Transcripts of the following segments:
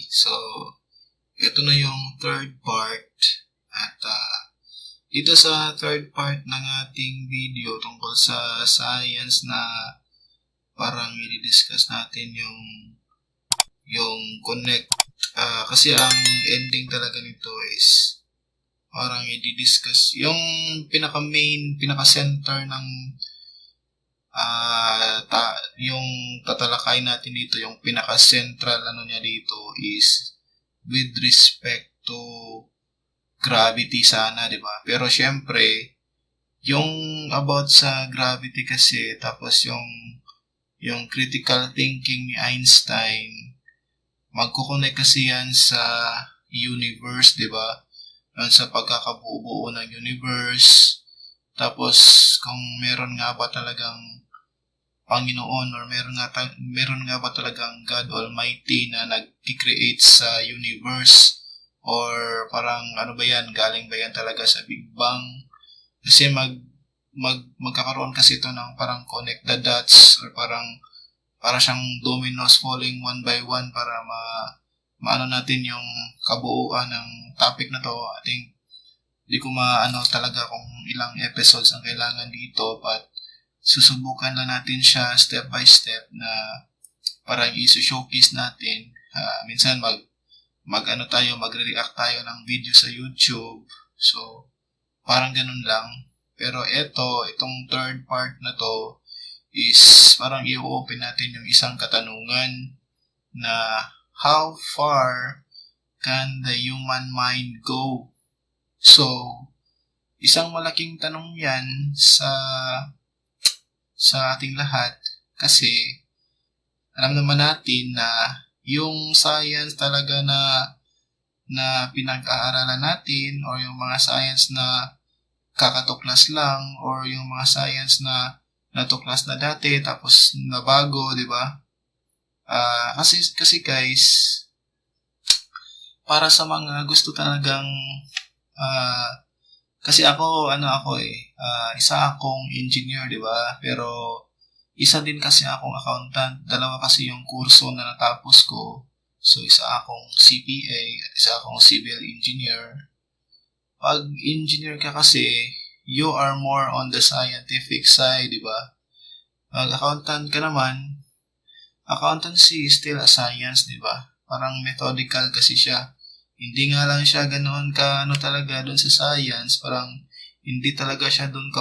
So ito na yung third part at dito sa third part ng ating video tungkol sa science na parang i-discuss natin yung connect kasi ang ending talaga nito is parang i-discuss yung pinaka-center ng yung tatalakay natin dito, yung pinaka-central niya dito is with respect to gravity sana, di ba? Pero syempre, yung about sa gravity kasi, tapos yung critical thinking ni Einstein, magkukonek kasi yan sa universe, di ba? Sa pagkakabuo ng universe. Tapos, kung meron nga ba talagang Panginoon or meron nga ba talagang God Almighty na nag-create sa universe, or parang ano ba yan, galing ba yan talaga sa Big Bang? Kasi magkakaroon kasi ito ng parang connect the dots, or para siyang dominoes falling one by one para maano natin yung kabuuan ng topic na to. I think di ko maano talaga kung ilang episodes ang kailangan dito, but susubukan lang natin siya step by step na parang i-showcase natin. Minsan magre-react tayo ng video sa YouTube. So, parang ganun lang. Pero itong third part na to is parang i-open natin yung isang katanungan na how far can the human mind go? So, isang malaking tanong yan sa ating lahat kasi alam naman natin na yung science talaga na pinag-aaralan natin, or yung mga science na kakatuklas lang, or yung mga science na natuklas na dati tapos nabago, di ba? Kasi guys, para sa mga gusto talagang kasi isa akong engineer, di ba? Pero isa din kasi akong accountant. Dalawa kasi yung kurso na natapos ko. So, isa akong CPA at isa akong civil engineer. Pag engineer ka kasi, you are more on the scientific side, di ba? Pag accountant ka naman, accountancy is still a science, di ba? Parang methodical kasi siya. Hindi nga lang siya ganoon talaga doon sa science, parang hindi talaga siya doon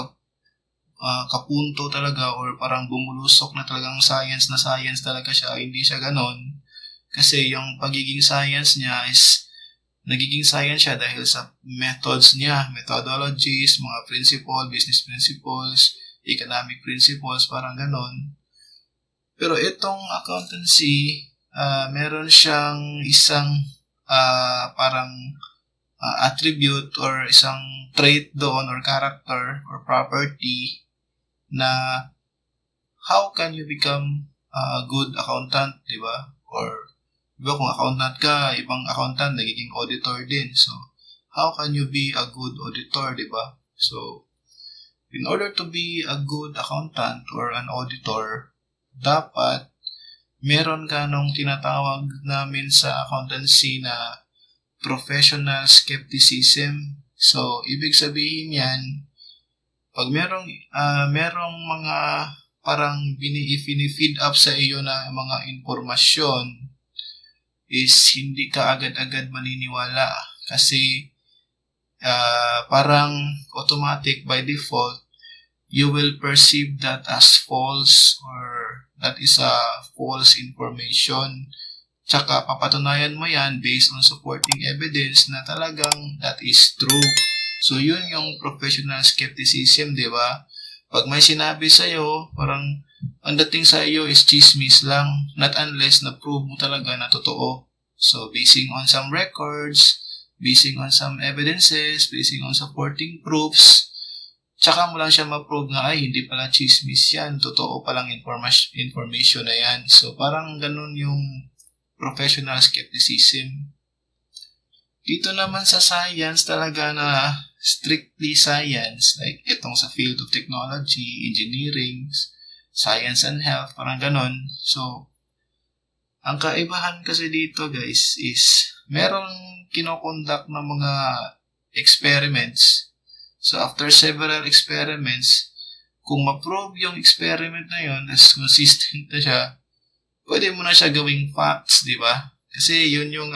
kapunto talaga, or parang bumulusok na talagang science talaga siya. Hindi siya ganoon. Kasi yung pagiging science niya is nagiging science siya dahil sa methods niya, methodologies, mga business principles, economic principles, parang ganon. Pero itong accountancy, meron siyang isang attribute or isang trait doon, or character or property na how can you become a good accountant, di ba? Or di ba, kung accountant ka, ibang accountant nagiging auditor din. So, how can you be a good auditor, di ba? So, in order to be a good accountant or an auditor, dapat meron ka nung tinatawag namin sa accountancy na professional skepticism. So, ibig sabihin yan, pag merong mga parang feed up sa iyo na mga informasyon, is hindi ka agad-agad maniniwala. Kasi, parang automatic by default, you will perceive that as false, or that is a false information. Tsaka papatunayan mo yan based on supporting evidence na talagang that is true. So yun yung professional skepticism, di ba? Pag may sinabi sa'yo, parang ang dating sa iyo is chismis lang, not unless na-prove mo talaga na totoo. So basing on some records, basing on some evidences, basing on supporting proofs, tsaka mo lang siya ma-prove na hindi pala chismis yan, totoo palang information na yan. So parang ganun yung professional skepticism. Dito naman sa science talaga na strictly science, like itong sa field of technology, engineering, science and health, parang ganun. So Ang kaibahan kasi dito guys is merong kinokonduct ng mga experiments. So after several experiments, kung ma-prove yung experiment na yun as consistent na siya, pwede mo na siya gawing facts, di ba? Kasi yun yung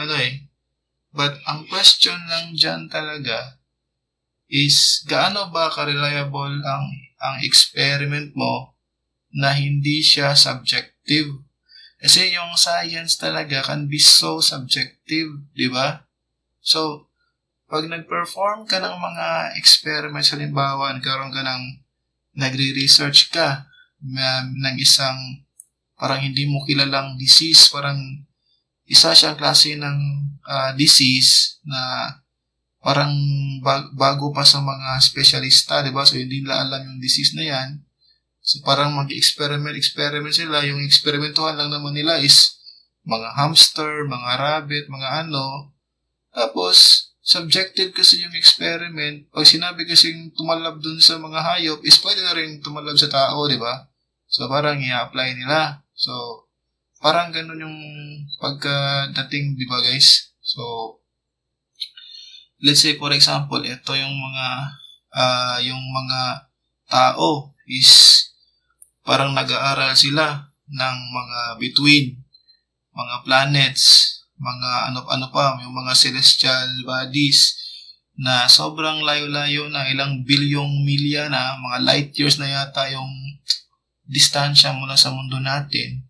But ang question lang dyan talaga is gaano ba ka-reliable ang experiment mo na hindi siya subjective? Kasi yung science talaga can be so subjective, di ba? So, pag nag-perform ka ng mga experiments, halimbawa, nagre-research ka ng isang parang hindi mo kilalang disease, parang isa siyang klase ng disease na parang bago pa sa mga specialista, di ba? So, hindi nila alam yung disease na yan. So, parang mag-experiment sila. Yung eksperimentuhan lang naman nila is mga hamster, mga rabbit, mga ano. Tapos, subjective kasi yung experiment. Pag sinabi kasing tumalab dun sa mga hayop, is pwede na rin tumalab sa tao, di ba? So, parang i-apply nila. So, parang ganun yung pagkadating, di ba guys? So, let's say for example, ito yung mga tao is parang nag-aaral sila ng mga between mga planets, mga ano pa, yung mga celestial bodies na sobrang layo-layo na, ilang bilyong milya na, mga light years na yata yung distansya mula sa mundo natin.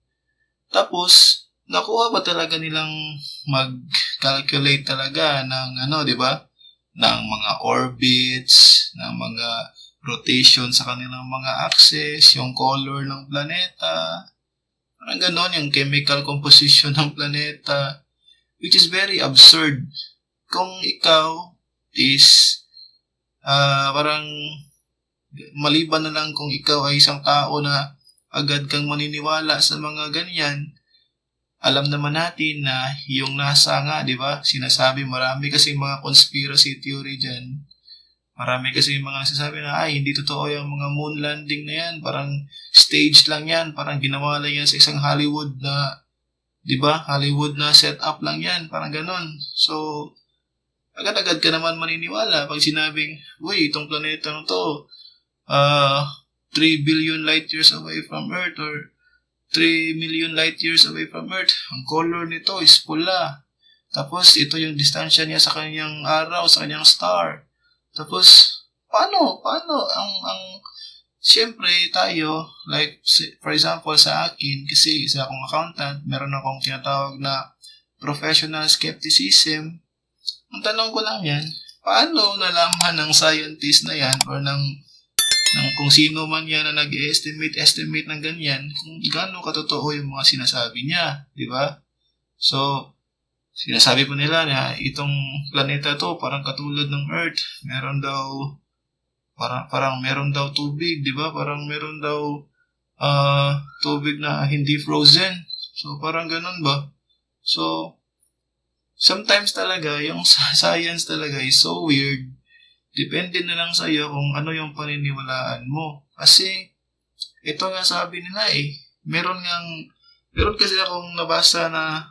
Tapos, nakuha ba talaga nilang mag-calculate talaga ng di ba? Ng mga orbits, ng mga rotation sa kanilang mga axis, yung color ng planeta, parang ganon, yung chemical composition ng planeta, which is very absurd. Kung ikaw is parang maliban na lang kung ikaw ay isang tao na agad kang maniniwala sa mga ganyan, alam naman natin na yung NASA nga, di ba? Sinasabi, marami kasi mga conspiracy theory dyan. Marami kasi mga nagsasabi na, hindi totoo yung mga moon landing na yan. Parang stage lang yan. Parang ginawa lang yan sa isang Hollywood na, di ba? Hollywood na setup lang yan. Parang ganon. So, agad-agad ka naman maniniwala pag sinabing, uy, itong planeta na to, 3 billion light years away from Earth or 3 million light years away from Earth. Ang color nito is pula. Tapos, ito yung distansya niya sa kanyang araw, sa kanyang star. Tapos, paano? Siyempre tayo, like, for example, sa akin, kasi isa akong accountant, meron akong tinatawag na professional skepticism. Ang tanong ko lang yan, paano nalaman ng scientist na yan or ng kung sino man yan na nag-estimate ng ganyan, kung gaano katotoo yung mga sinasabi niya, di ba? So, sinasabi po nila na itong planeta to parang katulad ng Earth. Meron daw parang meron daw tubig, di ba? Parang meron daw tubig na hindi frozen. So parang ganun ba? So sometimes talaga yung science talaga is so weird. Depende na lang sa iyo kung ano yung paniniwalaan mo. Kasi ito nga sabi nila meron kasi akong nabasa na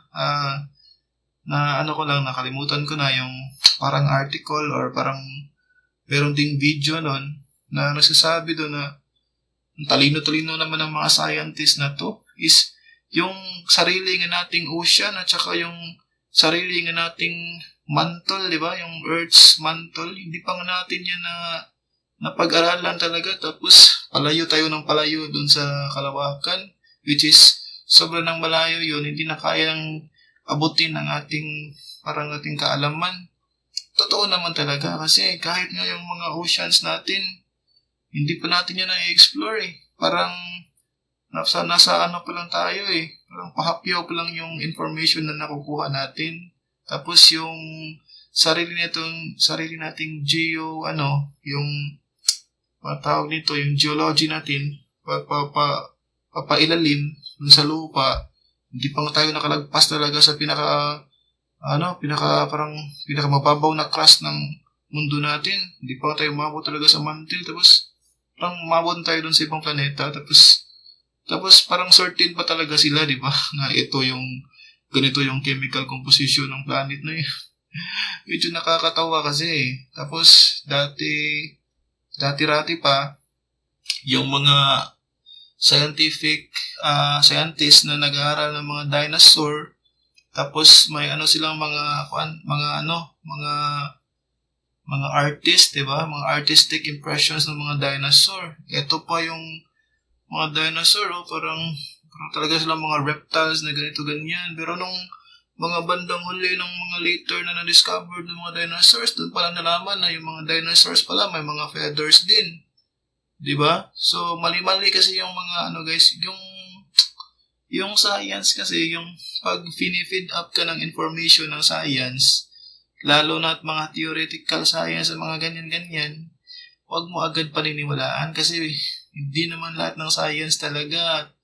nakalimutan ko na yung parang article or parang meron ding video nun na nagsasabi doon na ang talino-talino naman ng mga scientists na to is yung sarili nga nating ocean at saka yung sarili nga nating mantle, di ba? Yung Earth's mantle, hindi pa nga natin yan na pag-aralan talaga. Tapos palayo tayo ng palayo doon sa kalawakan, which is sobrang ng malayo yun, hindi na kayang abutin ng ating kaalaman. Totoo naman talaga kasi kahit nga yung mga oceans natin, hindi pa natin yan na-explore Parang nasa ano pa lang tayo Parang pahapyaw pa lang yung information na nakukuha natin. Tapos yung sarili nating yung tawag nito, yung geology natin, papailalim dun sa lupa, hindi pa tayo nakalagpas talaga sa pinakamababaw na crust ng mundo natin. Hindi pa tayo umabot talaga sa mantle. Tapos, parang umabot tayo dun sa ibang planeta. Tapos parang certain pa talaga sila, di ba? Na ito yung ganito yung chemical composition ng planet na yun. Medyo nakakatawa kasi. Tapos, dati-rati pa, yung mga scientists na nag-aaral ng mga dinosaur, tapos may silang mga artist, 'di ba? Mga artistic impressions ng mga dinosaur. Ito pa yung mga dinosaur, parang talaga silang mga reptiles na ganito ganyan. Pero nung mga bandang huli ng mga later na na-discovered ng mga dinosaurs, doon pala nalaman na yung mga dinosaurs pala may mga feathers din. 'Di ba? So mali-mali kasi yung mga guys, yung science kasi, yung pag feed up ka ng information ng science, lalo na at mga theoretical science at mga ganyan-ganyan, huwag mo agad paniniwalaan kasi hindi naman lahat ng science talaga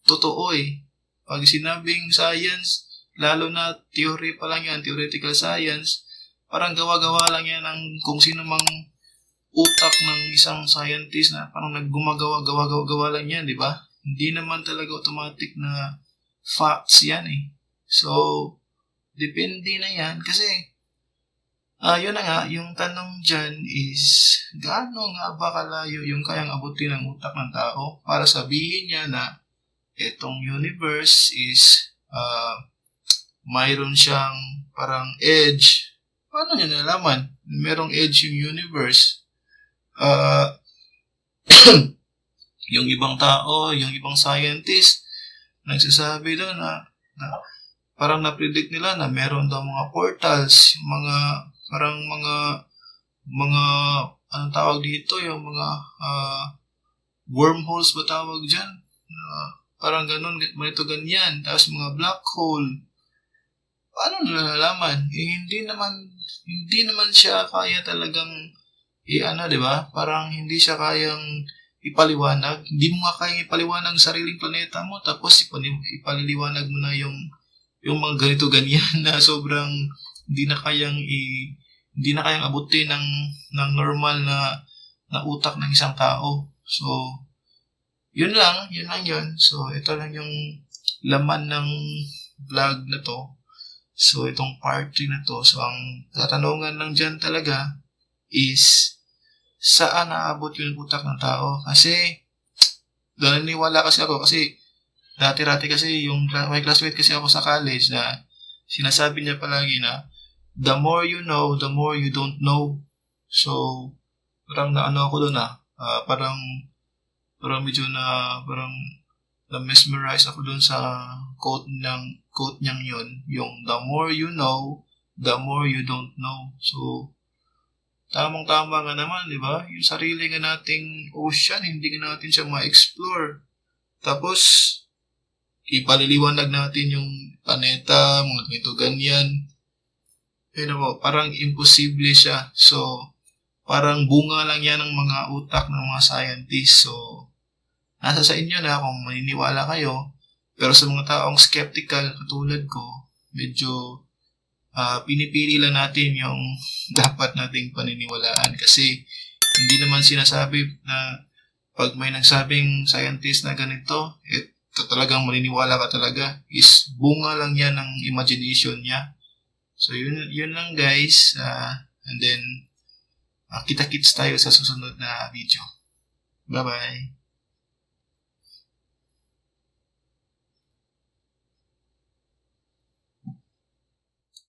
totoo eh. Pag sinabing science, lalo na theory pa lang yan, theoretical science, parang gawa-gawa lang yan ng kung sino mang utak ng isang scientist na parang gawa-gawa lang yan, di ba? Hindi naman talaga automatic na facts yan eh. So, depende na yan kasi yun na nga, yung tanong dyan is gaano nga ba kalayo yung kayang abutin ng utak ng tao para sabihin niya na itong universe is mayroon siyang parang edge. Paano niya nalaman? Merong edge yung universe. Yung ibang tao, yung ibang scientist, nagsasabi doon na parang na-predict nila na meron daw mga portals, mga anong tawag dito, yung mga wormholes ba tawag dyan? Parang ganun, ganito ganyan, tapos mga black hole. Paano nalalaman? Hindi naman siya kaya talagang di ba? Parang hindi siya kayang ipaliwanag. Hindi mo nga kayang ipaliwanag sariling planeta mo, tapos ipaliliwanag mo na yung mga ganito ganyan na sobrang hindi na kayang abutin ng normal na utak ng isang tao. So yun lang yun. So ito lang yung laman ng vlog na to. So itong part 3 na to. So ang tatanungan lang dyan talaga is saan naabot yung utak ng tao? Kasi naniniwala kasi ako kasi dati-rati kasi may classmate kasi ako sa college na sinasabi niya palagi na the more you know, the more you don't know. So parang ako doon parang medyo parang na-mesmerize ako doon sa quote niyang yun, yung the more you know, the more you don't know. So tamang-tama nga naman, di ba? Yung sarili nga nating ocean, hindi nga natin siya ma-explore. Tapos, ipaliliwanag natin yung planeta, mga ganito, ganyan. Parang imposible siya. So, parang bunga lang yan ng mga utak ng mga scientists. So, nasa sa inyo na kung maniniwala kayo. Pero sa mga taong skeptical katulad ko, medyo pinipili lang natin yung dapat nating paniniwalaan kasi hindi naman sinasabi na pag may nagsabing scientist na ganito, talagang maniniwala ka talaga. Is bunga lang yan ng imagination niya. So yun lang guys. And then kita-kits tayo sa susunod na video. Bye-bye.